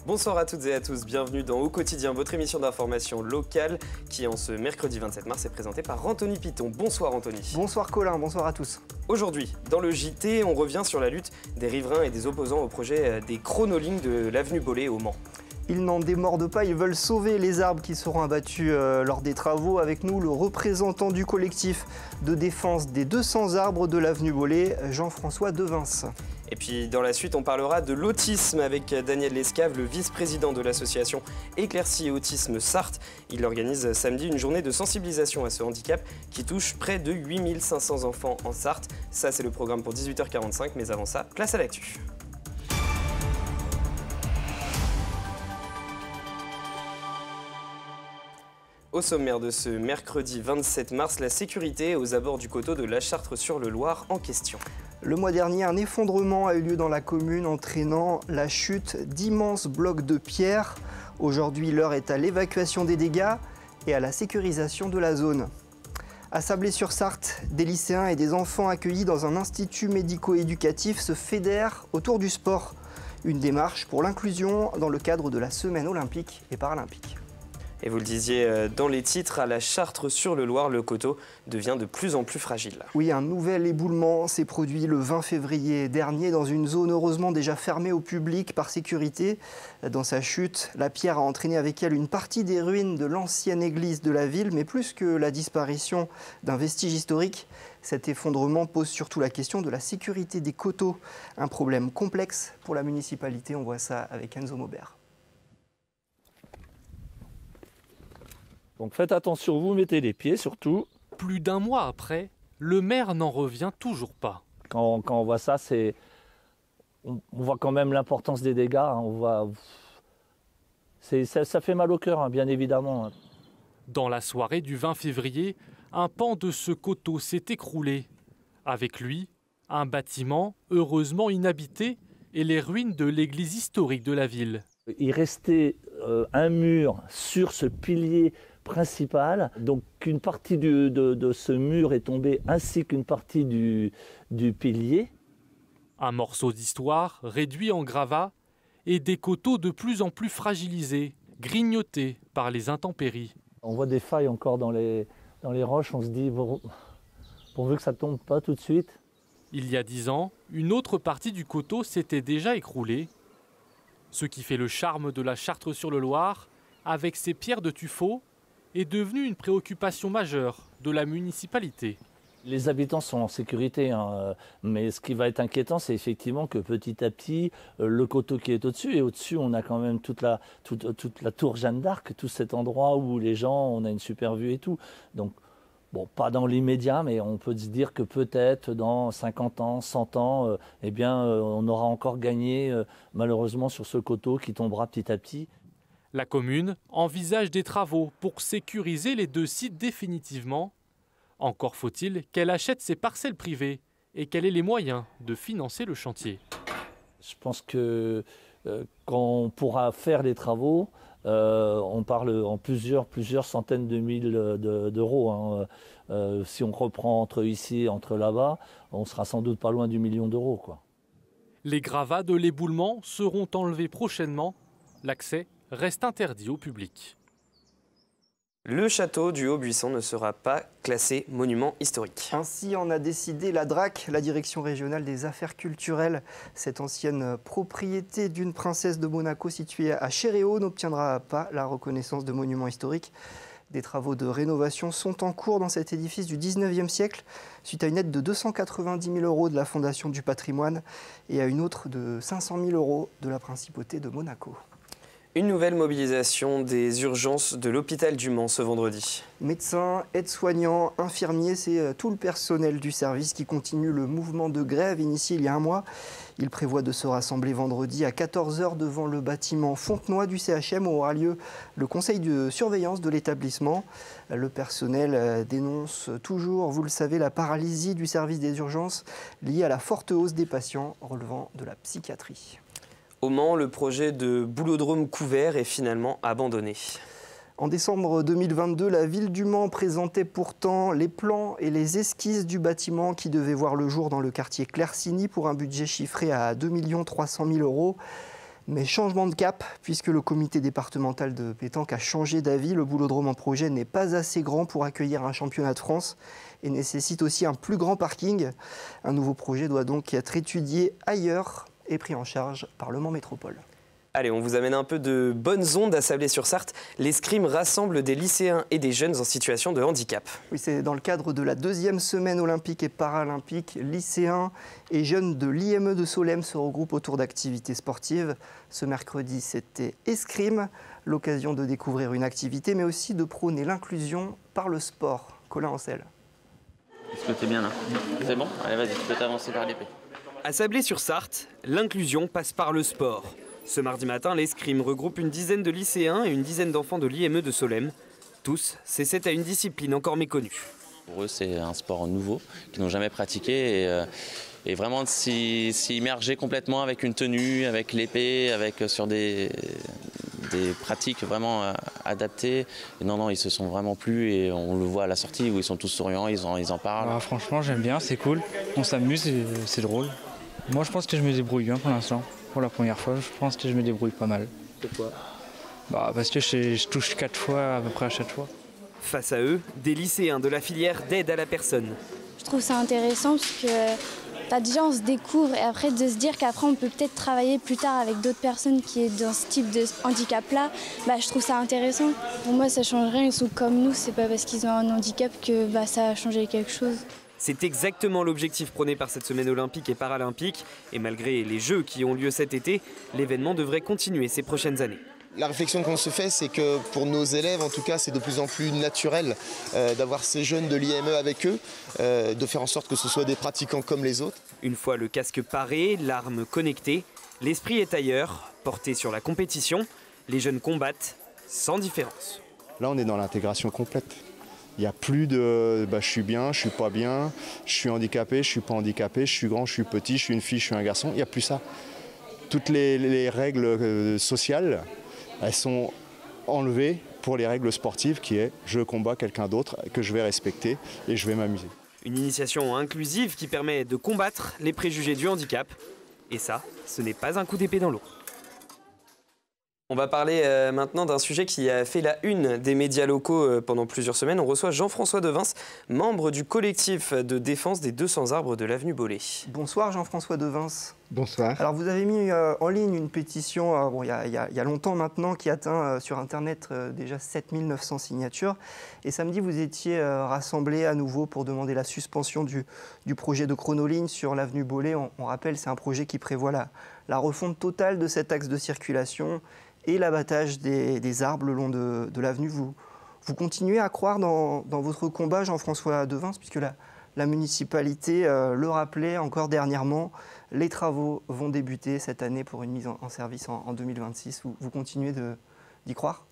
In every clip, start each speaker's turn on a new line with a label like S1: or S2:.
S1: Bonsoir à toutes et à tous, bienvenue dans Au Quotidien, votre émission d'information locale qui, en ce mercredi 27 mars, est présentée par Anthony Piton. Bonsoir Anthony.
S2: Bonsoir Colin, bonsoir à tous.
S1: Aujourd'hui, dans le JT, on revient sur la lutte des riverains et des opposants au projet des chronolignes de l'avenue Bollée au Mans.
S2: Ils n'en démordent pas, ils veulent sauver les arbres qui seront abattus lors des travaux. Avec nous, le représentant du collectif de défense des 200 arbres de l'avenue Bollée, Jean-François Devins.
S1: Et puis dans la suite, on parlera de l'autisme avec Daniel Lescave, le vice-président de l'association Éclaircie Autisme Sarthe. Il organise samedi une journée de sensibilisation à ce handicap qui touche près de 8500 enfants en Sarthe. Ça, c'est le programme pour 18h45, mais avant ça, place à l'actu. Au sommaire de ce mercredi 27 mars, la sécurité aux abords du coteau de La Châtre-sur-le-Loir en question.
S2: Le mois dernier, un effondrement a eu lieu dans la commune, entraînant la chute d'immenses blocs de pierre. Aujourd'hui, l'heure est à l'évacuation des dégâts et à la sécurisation de la zone. À Sablé-sur-Sarthe, des lycéens et des enfants accueillis dans un institut médico-éducatif se fédèrent autour du sport. Une démarche pour l'inclusion dans le cadre de la semaine olympique et paralympique.
S1: Et vous le disiez dans les titres, à La Châtre-sur-le-Loir, le coteau devient de plus en plus fragile.
S2: Oui, un nouvel éboulement s'est produit le 20 février dernier dans une zone heureusement déjà fermée au public par sécurité. Dans sa chute, la pierre a entraîné avec elle une partie des ruines de l'ancienne église de la ville, mais plus que la disparition d'un vestige historique, cet effondrement pose surtout la question de la sécurité des coteaux. Un problème complexe pour la municipalité, on voit ça avec Enzo Maubert.
S3: Donc faites attention, vous mettez les pieds surtout.
S4: Plus d'un mois après, le maire n'en revient toujours pas.
S3: Quand on voit ça, on voit quand même l'importance des dégâts. Ça fait mal au cœur, bien évidemment.
S4: Dans la soirée du 20 février, un pan de ce coteau s'est écroulé. Avec lui, un bâtiment heureusement inhabité et les ruines de l'église historique de la ville.
S3: Il restait un mur sur ce pilier principal, donc une partie de ce mur est tombée ainsi qu'une partie du pilier.
S4: Un morceau d'histoire réduit en gravat et des coteaux de plus en plus fragilisés, grignotés par les intempéries.
S3: On voit des failles encore dans les roches, on se dit pourvu que ça ne tombe pas tout de suite.
S4: Il y a 10 ans, une autre partie du coteau s'était déjà écroulée. Ce qui fait le charme de la Châtre-sur-le-Loir, avec ses pierres de tuffeau, est devenu une préoccupation majeure de la municipalité.
S3: Les habitants sont en sécurité, mais ce qui va être inquiétant, c'est effectivement que petit à petit, le coteau qui est au-dessus, et au-dessus, on a quand même toute la tour Jeanne d'Arc, tout cet endroit où les gens, on a une super vue et tout. Donc, bon, pas dans l'immédiat, mais on peut se dire que peut-être dans 50 ans, 100 ans, on aura encore gagné malheureusement sur ce coteau qui tombera petit à petit.
S4: La commune envisage des travaux pour sécuriser les deux sites définitivement. Encore faut-il qu'elle achète ses parcelles privées et qu'elle ait les moyens de financer le chantier.
S3: Je pense que quand on pourra faire les travaux, on parle en plusieurs centaines de mille d'euros. Si on reprend entre ici et entre là-bas, on sera sans doute pas loin du million d'euros, quoi.
S4: Les gravats de l'éboulement seront enlevés prochainement. L'accès reste interdit au public.
S1: Le château du Haut-Buisson ne sera pas classé monument historique.
S2: Ainsi en a décidé la DRAC, la Direction régionale des affaires culturelles. Cette ancienne propriété d'une princesse de Monaco située à Chéréo n'obtiendra pas la reconnaissance de monument historique. Des travaux de rénovation sont en cours dans cet édifice du 19e siècle, suite à une aide de 290 000 € de la Fondation du patrimoine et à une autre de 500 000 € de la Principauté de Monaco.
S1: Une nouvelle mobilisation des urgences de l'hôpital du Mans ce vendredi.
S2: Médecins, aides-soignants, infirmiers, c'est tout le personnel du service qui continue le mouvement de grève initié il y a un mois. Il prévoit de se rassembler vendredi à 14 h devant le bâtiment Fontenoy du CHM où aura lieu le conseil de surveillance de l'établissement. Le personnel dénonce toujours, vous le savez, la paralysie du service des urgences liée à la forte hausse des patients relevant de la psychiatrie.
S1: Au Mans, le projet de boulodrome couvert est finalement abandonné.
S2: En décembre 2022, la ville du Mans présentait pourtant les plans et les esquisses du bâtiment qui devait voir le jour dans le quartier Clersigny pour un budget chiffré à 2 300 000 €. Mais changement de cap, puisque le comité départemental de pétanque a changé d'avis. Le boulodrome en projet n'est pas assez grand pour accueillir un championnat de France et nécessite aussi un plus grand parking. Un nouveau projet doit donc être étudié ailleurs et pris en charge par Le Mans Métropole.
S1: Allez, on vous amène un peu de bonnes ondes à Sablé-sur-Sarthe. L'escrime rassemble des lycéens et des jeunes en situation de handicap.
S2: Oui, c'est dans le cadre de la 2e semaine olympique et paralympique. Lycéens et jeunes de l'IME de Solesmes se regroupent autour d'activités sportives. Ce mercredi, c'était escrime, l'occasion de découvrir une activité, mais aussi de prôner l'inclusion par le sport. Colin Ancel.
S5: Est-ce que t'es bien là? C'est bon? Allez, vas-y, tu peux t'avancer vers l'épée.
S1: À Sablé-sur-Sarthe, l'inclusion passe par le sport. Ce mardi matin, l'escrime regroupe une dizaine de lycéens et une dizaine d'enfants de l'IME de Solesmes. Tous s'essaient à une discipline encore méconnue.
S5: Pour eux, c'est un sport nouveau qu'ils n'ont jamais pratiqué et vraiment de s'y immerger complètement avec une tenue, avec l'épée, sur des pratiques vraiment adaptées. Et non, ils se sont vraiment plu et on le voit à la sortie où ils sont tous souriants, ils en parlent.
S6: Ah, franchement, j'aime bien, c'est cool. On s'amuse et c'est drôle. Moi, je pense que je me débrouille bien pour l'instant. Pour la première fois, je pense que je me débrouille pas mal.
S1: Pourquoi?
S6: Parce que je touche 4 fois à peu près à chaque fois.
S1: Face à eux, des lycéens de la filière d'aide à la personne.
S7: Je trouve ça intéressant parce que déjà on se découvre et après de se dire qu'après on peut peut-être travailler plus tard avec d'autres personnes qui sont dans ce type de handicap-là, je trouve ça intéressant. Pour moi ça change rien, ils sont comme nous, c'est pas parce qu'ils ont un handicap que ça a changé quelque chose.
S1: C'est exactement l'objectif prôné par cette semaine olympique et paralympique. Et malgré les Jeux qui ont lieu cet été, l'événement devrait continuer ces prochaines années.
S8: La réflexion qu'on se fait, c'est que pour nos élèves, en tout cas, c'est de plus en plus naturel d'avoir ces jeunes de l'IME avec eux, de faire en sorte que ce soit des pratiquants comme les autres.
S1: Une fois le casque paré, l'arme connectée, l'esprit est ailleurs, porté sur la compétition. Les jeunes combattent sans différence.
S9: Là, on est dans l'intégration complète. Il n'y a plus de je suis bien, je suis pas bien, je suis handicapé, je suis pas handicapé, je suis grand, je suis petit, je suis une fille, je suis un garçon. Il n'y a plus ça. Toutes les règles sociales, elles sont enlevées pour les règles sportives qui est je combats quelqu'un d'autre que je vais respecter et je vais m'amuser.
S1: Une initiation inclusive qui permet de combattre les préjugés du handicap. Et ça, ce n'est pas un coup d'épée dans l'eau. On va parler maintenant d'un sujet qui a fait la une des médias locaux pendant plusieurs semaines. On reçoit Jean-François Devins, membre du collectif de défense des 200 arbres de l'avenue Bollé.
S2: Bonsoir Jean-François Devins.
S10: Bonsoir.
S2: Alors vous avez mis en ligne une pétition il y a longtemps maintenant qui atteint sur Internet déjà 7900 signatures. Et samedi, vous étiez rassemblés à nouveau pour demander la suspension du projet de chronoligne sur l'avenue Bollé. On rappelle, c'est un projet qui prévoit la refonte totale de cet axe de circulation et l'abattage des arbres le long de l'avenue. Vous continuez à croire dans votre combat, Jean-François Devins, puisque la municipalité le rappelait encore dernièrement, les travaux vont débuter cette année pour une mise en service en 2026. Vous continuez d'y croire?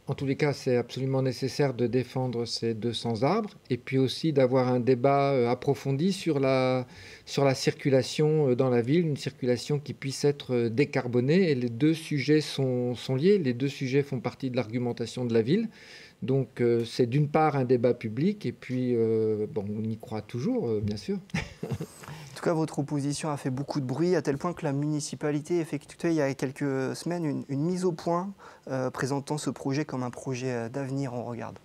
S10: En tous les cas, c'est absolument nécessaire de défendre ces 200 arbres et puis aussi d'avoir un débat approfondi sur la circulation dans la ville, une circulation qui puisse être décarbonée. Et les deux sujets sont liés, les deux sujets font partie de l'argumentation de la ville. Donc c'est d'une part un débat public et puis on y croit toujours, bien sûr.
S2: En tout cas, votre opposition a fait beaucoup de bruit, à tel point que la municipalité effectuait il y a quelques semaines une mise au point présentant ce projet comme un projet d'avenir. On regarde.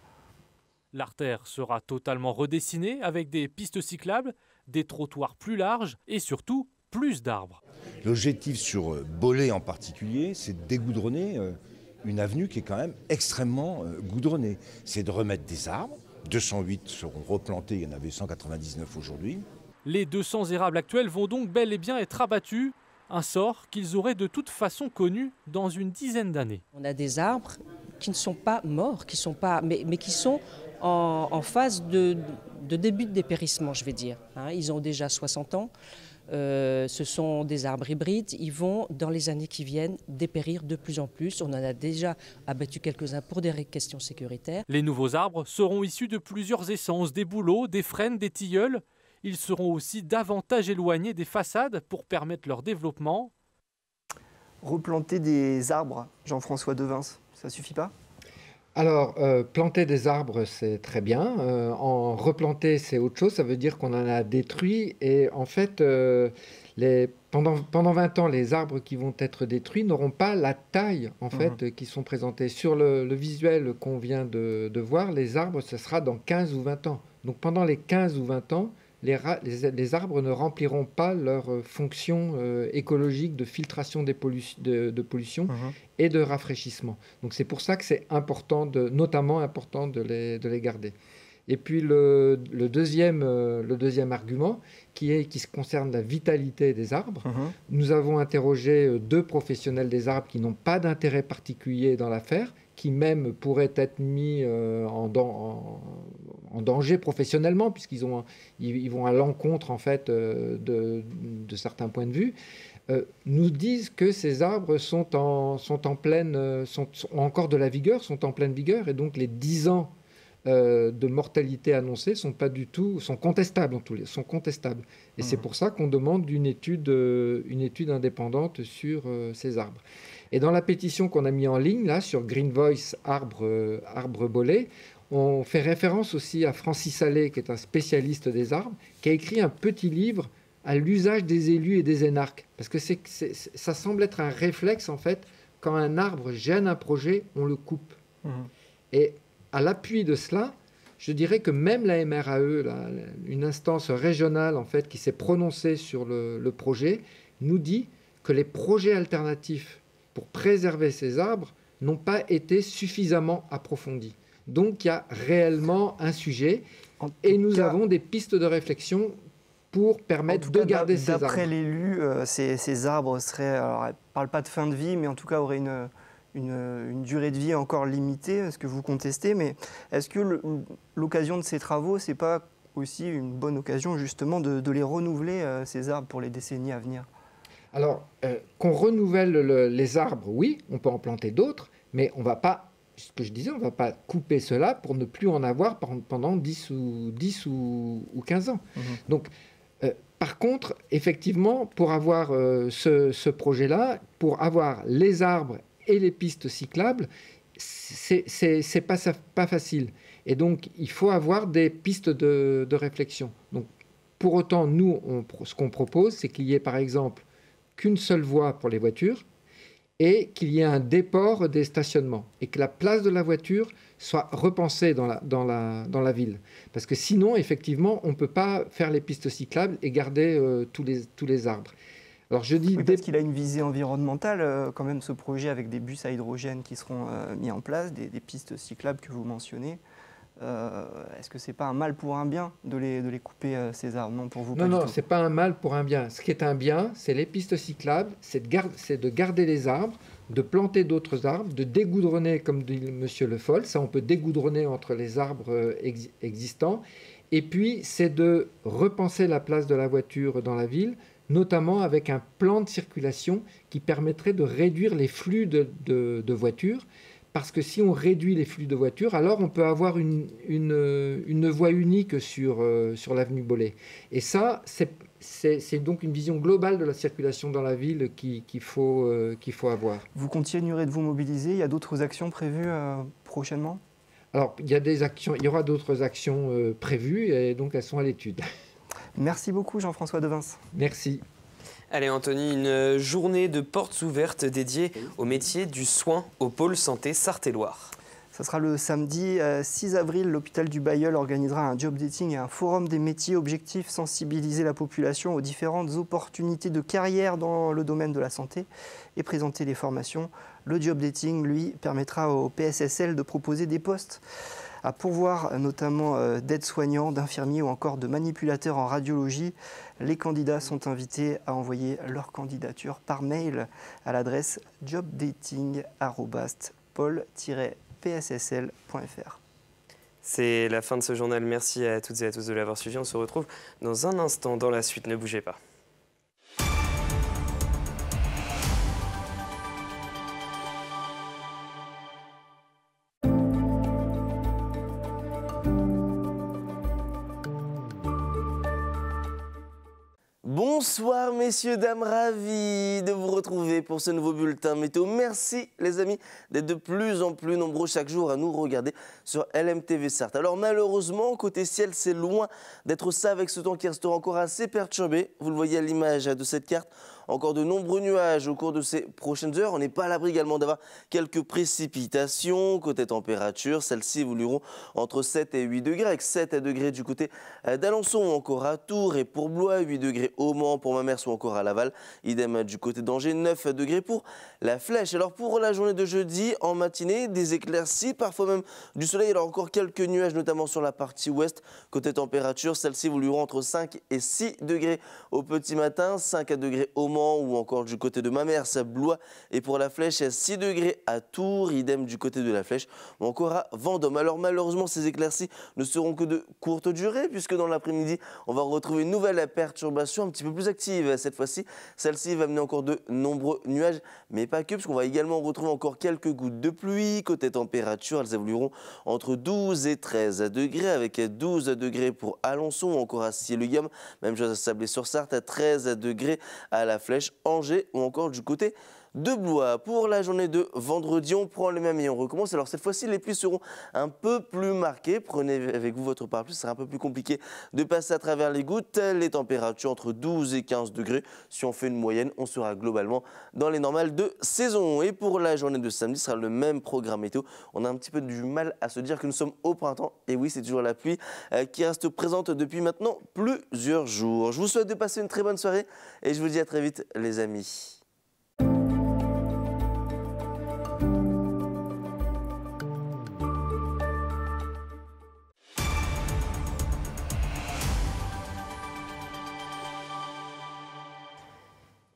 S4: L'artère sera totalement redessinée avec des pistes cyclables, des trottoirs plus larges et surtout plus d'arbres.
S11: L'objectif sur Bollé en particulier, c'est de dégoudronner une avenue qui est quand même extrêmement goudronnée. C'est de remettre des arbres. 208 seront replantés, il y en avait 199 aujourd'hui.
S4: Les 200 érables actuels vont donc bel et bien être abattus, un sort qu'ils auraient de toute façon connu dans une dizaine d'années.
S12: On a des arbres qui ne sont pas morts, mais qui sont en phase de début de dépérissement, je vais dire. Ils ont déjà 60 ans. Ce sont des arbres hybrides. Ils vont, dans les années qui viennent, dépérir de plus en plus. On en a déjà abattu quelques-uns pour des questions sécuritaires.
S4: Les nouveaux arbres seront issus de plusieurs essences, des bouleaux, des frênes, des tilleuls. Ils seront aussi davantage éloignés des façades pour permettre leur développement.
S2: Replanter des arbres, Jean-François Devins, ça suffit pas?
S10: Alors, planter des arbres, c'est très bien. En replanter, c'est autre chose. Ça veut dire qu'on en a détruit. Et en fait, pendant 20 ans, les arbres qui vont être détruits n'auront pas la taille en fait, qui sont présentés. Sur le visuel qu'on vient de voir, les arbres, ce sera dans 15 ou 20 ans. Donc pendant les 15 ou 20 ans, les arbres ne rempliront pas leur fonction écologique de filtration de pollution et de rafraîchissement. Donc c'est pour ça que c'est important, notamment important de les garder. Et puis le deuxième argument, qui concerne la vitalité des arbres, nous avons interrogé 2 professionnels des arbres qui n'ont pas d'intérêt particulier dans l'affaire, qui même pourraient être mis en danger professionnellement, puisqu'ils vont à l'encontre en fait, de certains points de vue, nous disent que ces arbres ont encore de la vigueur, sont en pleine vigueur, et donc les 10 ans de mortalité annoncée sont contestables sont contestables. Et c'est pour ça qu'on demande une étude indépendante sur ces arbres. Et dans la pétition qu'on a mis en ligne là sur Green Voice Arbre Bolé, on fait référence aussi à Francis Allais, qui est un spécialiste des arbres, qui a écrit un petit livre à l'usage des élus et des énarques, parce que ça semble être un réflexe en fait. Quand un arbre gêne un projet, on le coupe. Et à l'appui de cela, je dirais que même la MRAE, une instance régionale en fait, qui s'est prononcée sur le projet, nous dit que les projets alternatifs pour préserver ces arbres n'ont pas été suffisamment approfondis. Donc il y a réellement un sujet et nous avons des pistes de réflexion pour permettre de garder ces arbres.
S2: D'après l'élu, ces arbres seraient, alors elle ne parle pas de fin de vie, mais en tout cas auraient une durée de vie encore limitée, ce que vous contestez, mais est-ce que l'occasion de ces travaux, ce n'est pas aussi une bonne occasion justement de les renouveler, ces arbres, pour les décennies à venir ?
S10: Alors, qu'on renouvelle les arbres, oui, on peut en planter d'autres, mais on ne va pas, ce que je disais, on ne va pas couper cela pour ne plus en avoir pendant 10 ou 15 ans. Donc, par contre, effectivement, pour avoir ce projet-là, pour avoir les arbres et les pistes cyclables, c'est pas facile. Et donc, il faut avoir des pistes de réflexion. Donc, pour autant, nous, ce qu'on propose, c'est qu'il y ait, par exemple, qu'une seule voie pour les voitures et qu'il y ait un déport des stationnements et que la place de la voiture soit repensée dans la ville. Parce que sinon, effectivement, on ne peut pas faire les pistes cyclables et garder tous les arbres. Alors je dis
S2: parce qu'il a une visée environnementale, quand même, ce projet, avec des bus à hydrogène qui seront mis en place, des pistes cyclables que vous mentionnez. Est-ce que ce n'est pas un mal pour un bien de les couper, ces arbres? Non, pour vous, pas du tout.
S10: Non, ce n'est pas un mal pour un bien. Ce qui est un bien, c'est les pistes cyclables, c'est de garder les arbres, de planter d'autres arbres, de dégoudronner, comme dit M. Le Foll. Ça, on peut dégoudronner entre les arbres existants. Et puis, c'est de repenser la place de la voiture dans la ville, notamment avec un plan de circulation qui permettrait de réduire les flux de voitures. Parce que si on réduit les flux de voitures, alors on peut avoir une voie unique sur l'avenue Bolé. Et ça, c'est donc une vision globale de la circulation dans la ville qu'il faut avoir.
S2: Vous continuerez de vous mobiliser? Il y a d'autres actions prévues prochainement?
S10: Alors, il y aura d'autres actions prévues, et donc elles sont à l'étude.
S2: Merci beaucoup, Jean-François Devins.
S10: Merci.
S1: Allez Anthony, une journée de portes ouvertes dédiée au métier du soin au pôle santé Sarthe-et-Loire.
S2: Ce sera le samedi 6 avril. L'hôpital du Bailleul organisera un job dating et un forum des métiers. Objectif, sensibiliser la population aux différentes opportunités de carrière dans le domaine de la santé et présenter les formations. Le job dating, lui, permettra au PSSL de proposer des postes à pourvoir, notamment d'aides-soignants, d'infirmiers ou encore de manipulateurs en radiologie. Les candidats sont invités à envoyer leur candidature par mail à l'adresse jobdating@pol-psssl.fr.
S1: C'est la fin de ce journal. Merci à toutes et à tous de l'avoir suivi. On se retrouve dans un instant dans la suite. Ne bougez pas.
S13: Bonsoir messieurs, dames, ravi de vous retrouver pour ce nouveau bulletin météo. Merci les amis d'être de plus en plus nombreux chaque jour à nous regarder sur LMTV Sarthe. Alors malheureusement, côté ciel, c'est loin d'être ça avec ce temps qui restera encore assez perturbé. Vous le voyez à l'image de cette carte. Encore de nombreux nuages au cours de ces prochaines heures. On n'est pas à l'abri également d'avoir quelques précipitations. Côté température, celles-ci évolueront entre 7 et 8 degrés, avec 7 degrés du côté d'Alençon ou encore à Tours et pour Blois, 8 degrés au Mans, pour Mamers ou encore à Laval. Idem du côté d'Angers, 9 degrés pour la Flèche. Alors pour la journée de jeudi, en matinée, des éclaircies, parfois même du soleil. Alors encore quelques nuages, notamment sur la partie ouest. Côté température, celles-ci évolueront entre 5 et 6 degrés au petit matin, 5 degrés au Mans ou encore du côté de Mamers, Blois et pour la Flèche, 6 degrés à Tours, idem du côté de la Flèche ou encore à Vendôme. Alors malheureusement, ces éclaircies ne seront que de courte durée puisque dans l'après-midi, on va retrouver une nouvelle perturbation un petit peu plus active. Cette fois-ci, celle-ci va amener encore de nombreux nuages, mais pas que, puisqu'on va également retrouver encore quelques gouttes de pluie. Côté température, elles évolueront entre 12 et 13 degrés, avec 12 degrés pour Alençon ou encore à Sillé-le-Gamme, même chose à Sablé-sur-Sarthe, à 13 degrés à la Flèche, Angers ou encore du côté de Blois. Pour la journée de vendredi, on prend les mêmes et on recommence. Alors cette fois-ci, les pluies seront un peu plus marquées. Prenez avec vous votre parapluie, ce sera un peu plus compliqué de passer à travers les gouttes. Les températures entre 12 et 15 degrés. Si on fait une moyenne, on sera globalement dans les normales de saison. Et pour la journée de samedi, ce sera le même programme météo. On a un petit peu du mal à se dire que nous sommes au printemps. Et oui, c'est toujours la pluie qui reste présente depuis maintenant plusieurs jours. Je vous souhaite de passer une très bonne soirée et je vous dis à très vite les amis.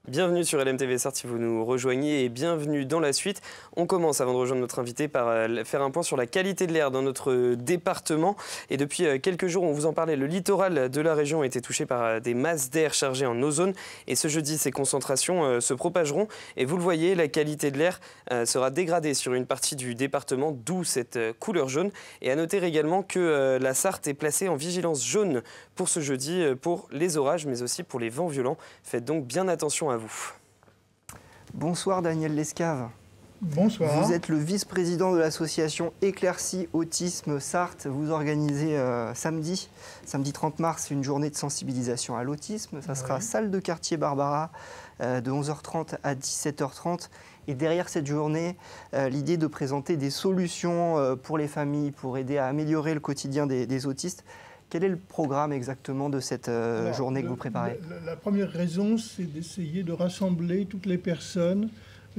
S1: Bienvenue sur LMTV Sarthe si vous nous rejoignez et bienvenue dans la suite. On commence avant de rejoindre notre invité par faire un point sur la qualité de l'air dans notre département. Et depuis quelques jours, on vous en parlait, le littoral de la région a été touché par des masses d'air chargées en ozone. Et ce jeudi, ces concentrations se propageront. Et vous le voyez, la qualité de l'air sera dégradée sur une partie du département, d'où cette couleur jaune. Et à noter également que la Sarthe est placée en vigilance jaune pour ce jeudi, pour les orages, mais aussi pour les vents violents. Faites donc bien attention à vous.
S2: Bonsoir Daniel Lescave.
S14: Bonsoir.
S2: Vous êtes le vice-président de l'association Éclaircie Autisme Sarthe. Vous organisez samedi 30 mars une journée de sensibilisation à l'autisme. Ça sera salle de quartier Barbara de 11h30 à 17h30. Et derrière cette journée, l'idée de présenter des solutions pour les familles, pour aider à améliorer le quotidien des autistes. Quel est le programme exactement de cette journée que vous préparez ?
S14: La première raison, c'est d'essayer de rassembler toutes les personnes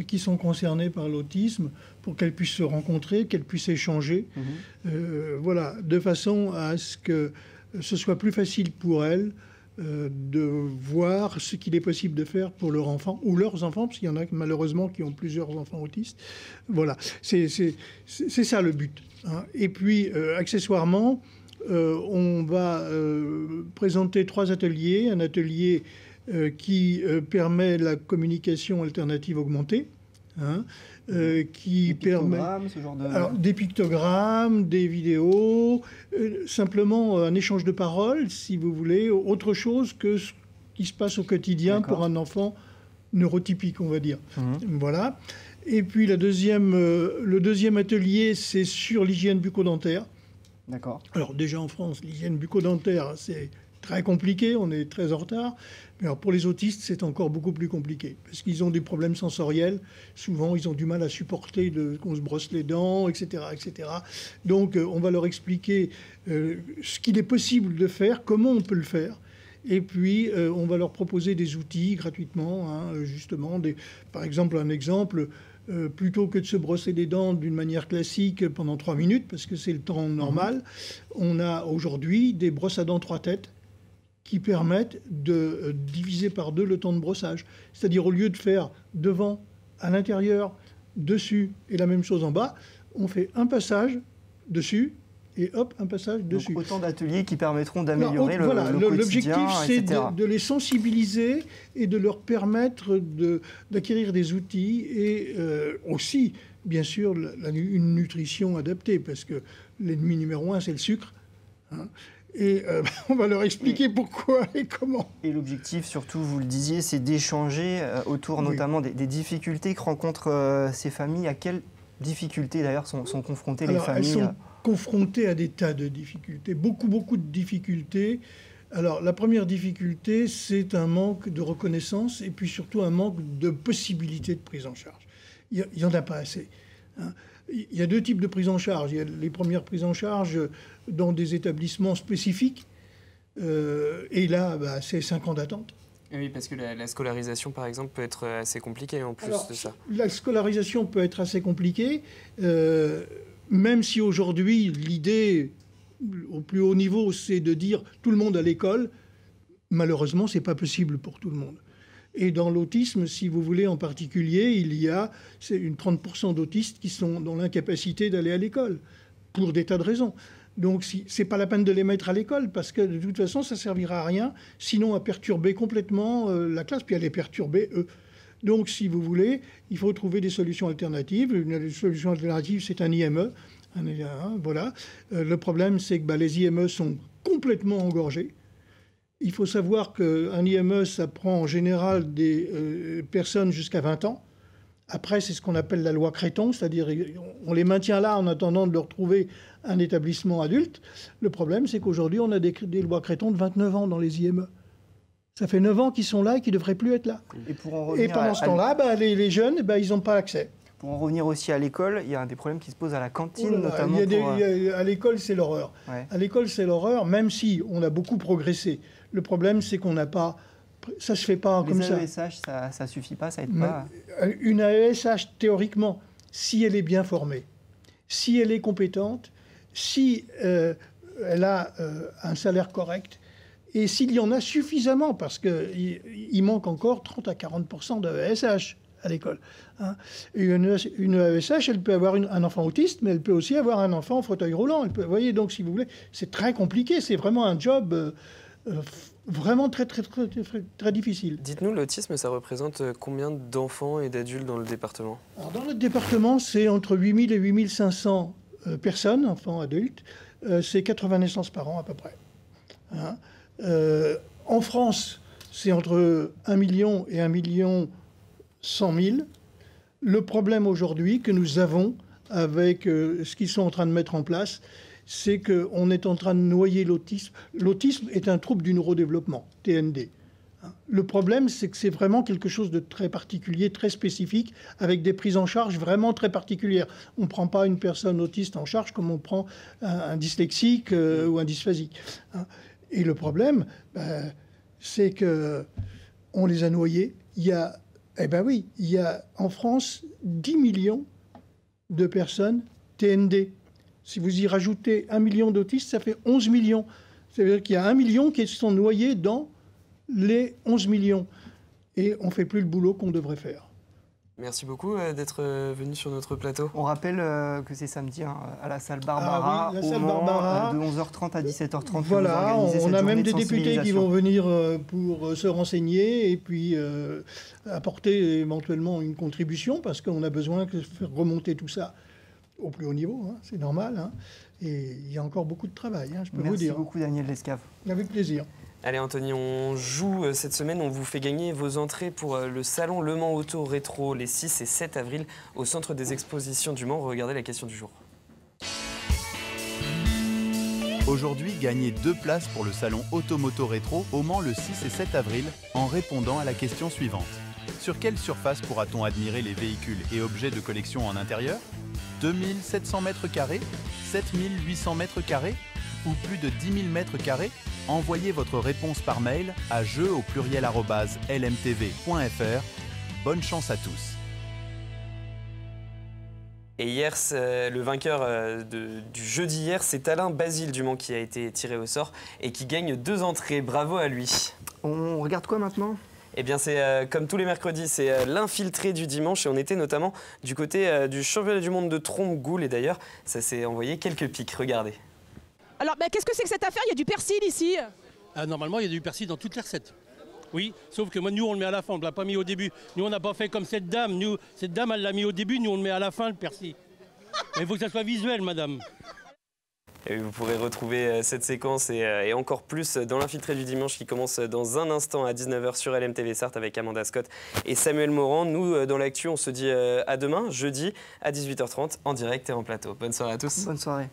S14: qui sont concernées par l'autisme pour qu'elles puissent se rencontrer, qu'elles puissent échanger, voilà, de façon à ce que ce soit plus facile pour elles de voir ce qu'il est possible de faire pour leur enfant ou leurs enfants, parce qu'il y en a malheureusement qui ont plusieurs enfants autistes. Voilà, c'est ça le but, hein. Et puis, accessoirement, on va présenter 3 ateliers. Un atelier qui permet la communication alternative augmentée, hein, qui permet
S2: ce genre de...
S14: Alors, des pictogrammes, des vidéos, simplement un échange de paroles, si vous voulez, autre chose que ce qui se passe au quotidien pour un enfant neurotypique, on va dire. Voilà. Et puis le deuxième atelier, c'est sur l'hygiène bucco-dentaire.
S2: D'accord.
S14: Alors déjà en France, l'hygiène bucco-dentaire, c'est très compliqué, on est très en retard. Mais alors pour les autistes, c'est encore beaucoup plus compliqué, parce qu'ils ont des problèmes sensoriels. Souvent, ils ont du mal à supporter qu'on se brosse les dents, etc., etc. Donc on va leur expliquer ce qu'il est possible de faire, comment on peut le faire. Et puis, on va leur proposer des outils gratuitement, hein, justement. Par exemple, plutôt que de se brosser les dents d'une manière classique pendant 3 minutes, parce que c'est le temps normal, on a aujourd'hui des brosses à dents 3 têtes qui permettent de diviser par 2 le temps de brossage. C'est-à-dire, au lieu de faire devant, à l'intérieur, dessus et la même chose en bas, on fait un passage dessus et hop, un passage dessus.
S2: Donc autant d'ateliers qui permettront d'améliorer le quotidien,
S14: l'objectif, c'est
S2: etc.
S14: de les sensibiliser et de leur permettre d'acquérir des outils et aussi, bien sûr, une nutrition adaptée, parce que l'ennemi numéro 1, c'est le sucre. Hein. Et on va leur expliquer pourquoi et comment.
S2: Et l'objectif, surtout, vous le disiez, c'est d'échanger autour notamment des difficultés que rencontrent ces familles. À quelles difficultés, d'ailleurs, sont confrontées les familles?
S14: Elles sont confrontées à des tas de difficultés, beaucoup de difficultés. Alors, la première difficulté, c'est un manque de reconnaissance et puis surtout un manque de possibilités de prise en charge. Il n'y en a pas assez. Hein. Il y a deux types de prise en charge. Il y a les premières prises en charge dans des établissements spécifiques. Et là, c'est 5 ans d'attente.
S1: Oui, parce que la scolarisation, par exemple, peut être assez compliquée en plus de ça.
S14: La scolarisation peut être assez compliquée, même si aujourd'hui, l'idée au plus haut niveau, c'est de dire tout le monde à l'école. Malheureusement, ce n'est pas possible pour tout le monde. Et dans l'autisme, si vous voulez, en particulier, il y a 30% d'autistes qui sont dans l'incapacité d'aller à l'école, pour des tas de raisons. Donc, ce n'est pas la peine de les mettre à l'école, parce que de toute façon, ça ne servira à rien, sinon à perturber complètement la classe, puis à les perturber eux. Donc, si vous voulez, il faut trouver des solutions alternatives. Une solution alternative, c'est un IME. Voilà. Le problème, c'est que les IME sont complètement engorgés. Il faut savoir qu'un IME, ça prend en général des personnes jusqu'à 20 ans. Après, c'est ce qu'on appelle la loi Créton, c'est-à-dire on les maintient là en attendant de leur trouver un établissement adulte. Le problème, c'est qu'aujourd'hui, on a des lois Créton de 29 ans dans les IME. Ça fait 9 ans qu'ils sont là et qu'ils ne devraient plus être là. Et pendant ce temps-là, les jeunes, ils n'ont pas accès.
S2: Pour en revenir aussi à l'école, il y a un des problèmes qui se posent à la cantine, notamment.
S14: À l'école, c'est l'horreur. Ouais. À l'école, c'est l'horreur, même si on a beaucoup progressé. Le problème, c'est qu'on n'a pas... Ça ne se fait pas comme ça.
S2: Les AESH, ça ne suffit pas, ça aide pas.
S14: Une AESH, théoriquement, si elle est bien formée, si elle est compétente, si elle a un salaire correct, et s'il y en a suffisamment, parce qu'il manque encore 30 à 40% d'AESH à l'école. Hein. Une AESH, elle peut avoir un enfant autiste, mais elle peut aussi avoir un enfant en fauteuil roulant. Vous voyez, donc, si vous voulez, c'est très compliqué. C'est vraiment un job vraiment très difficile.
S1: Dites-nous, l'autisme, ça représente combien d'enfants et d'adultes dans le département?
S14: Alors, dans notre département, c'est entre 8000 et 8500 personnes, enfants, adultes. C'est 80 naissances par an, à peu près. Hein. En France, c'est entre 1 million et 1 million 100 000. Le problème aujourd'hui que nous avons avec ce qu'ils sont en train de mettre en place, c'est qu'on est en train de noyer l'autisme. L'autisme est un trouble du neurodéveloppement, TND. Le problème, c'est que c'est vraiment quelque chose de très particulier, très spécifique, avec des prises en charge vraiment très particulières. On ne prend pas une personne autiste en charge comme on prend un dyslexique ou un dysphasique. Et le problème, c'est qu'on les a noyés. Il y a en France 10 millions de personnes TND. Si vous y rajoutez 1 million d'autistes, ça fait 11 millions. C'est-à-dire qu'il y a 1 million qui sont noyés dans les 11 millions. Et on ne fait plus le boulot qu'on devrait faire.
S1: Merci beaucoup d'être venu sur notre plateau.
S2: On rappelle que c'est samedi à la salle Barbara,
S14: la salle Barbara.
S2: De 11h30 à 17h30.
S14: Voilà, on a même des députés qui vont venir pour se renseigner et puis apporter éventuellement une contribution parce qu'on a besoin de faire remonter tout ça au plus haut niveau, hein, c'est normal. Hein. Et il y a encore beaucoup de travail, hein, je peux vous dire.
S2: Merci beaucoup, Daniel Lescave.
S14: Avec plaisir.
S1: Allez Anthony, on joue cette semaine, on vous fait gagner vos entrées pour le salon Le Mans Auto Rétro les 6 et 7 avril au centre des expositions du Mans. Regardez la question du jour.
S15: Aujourd'hui, gagnez 2 places pour le salon Automoto Rétro au Mans le 6 et 7 avril en répondant à la question suivante. Sur quelle surface pourra-t-on admirer les véhicules et objets de collection en intérieur? 2700 mètres carrés, 7800 mètres carrés ou plus de 10 000 mètres carrés? Envoyez votre réponse par mail à jeu@lmtv.fr. Bonne chance à tous.
S1: Et hier, le vainqueur du jeu d'hier, c'est Alain Basile du Mans qui a été tiré au sort et qui gagne 2 entrées. Bravo à lui.
S2: On regarde quoi maintenant ?
S1: Eh bien, c'est comme tous les mercredis, c'est l'infiltré du dimanche. Et on était notamment du côté du championnat du monde de trompe-goule. Et d'ailleurs, ça s'est envoyé quelques pics. Regardez.
S16: Alors, qu'est-ce que c'est que cette affaire? Il y a du persil ici.
S17: Normalement, il y a du persil dans toutes les recettes. Oui, sauf que nous, on le met à la fin, on ne l'a pas mis au début. Nous, on n'a pas fait comme cette dame. Cette dame, elle l'a mis au début, nous, on le met à la fin, le persil. Mais il faut que ça soit visuel, madame.
S1: Et vous pourrez retrouver cette séquence et encore plus dans l'Infiltré du dimanche qui commence dans un instant à 19h sur LMTV Sarthe avec Amanda Scott et Samuel Morand. Nous, dans l'actu, on se dit à demain, jeudi à 18h30 en direct et en plateau. Bonne soirée à tous.
S2: Bonne soirée.